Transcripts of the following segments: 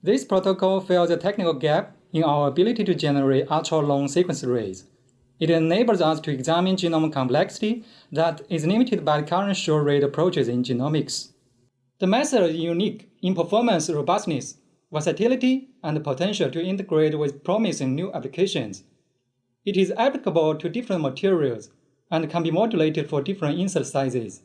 This protocol fills a technical gap in our ability to generate ultra-long sequence arrays. It enables us to examine genome complexity that is limited by current short-read approaches in genomics. The method is unique in performance, robustness, versatility, and the potential to integrate with promising new applications. It is applicable to different materials and can be modulated for different insert sizes.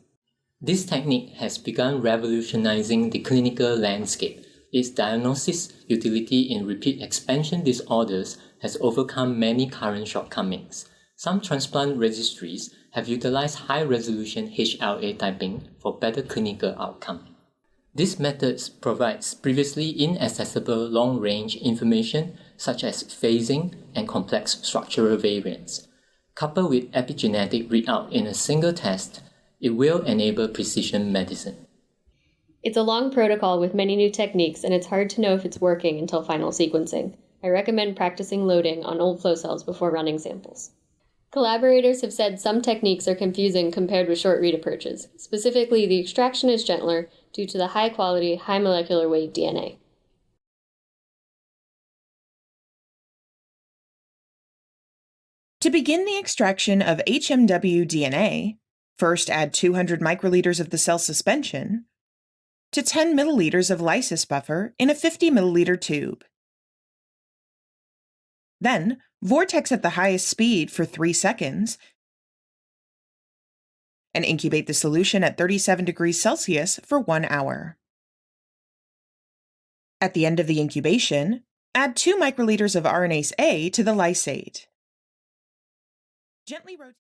This technique has begun revolutionizing the clinical landscape. Its diagnosis utility in repeat expansion disorders has overcome many current shortcomings. Some transplant registries have utilized high-resolution HLA typing for better clinical outcome. This method provides previously inaccessible long-range information such as phasing and complex structural variants. Coupled with epigenetic readout in a single test, it will enable precision medicine. It's a long protocol with many new techniques, and it's hard to know if it's working until final sequencing. I recommend practicing loading on old flow cells before running samples. Collaborators have said some techniques are confusing compared with short-read approaches. Specifically, the extraction is gentler due to the high-quality, high molecular weight DNA. To begin the extraction of HMW DNA, first add 200 microliters of the cell suspension to 10 milliliters of lysis buffer in a 50 milliliter tube. Then, vortex at the highest speed for 3 seconds and incubate the solution at 37 degrees Celsius for 1 hour. At the end of the incubation, add 2 microliters of RNase A to the lysate. Gently rotate.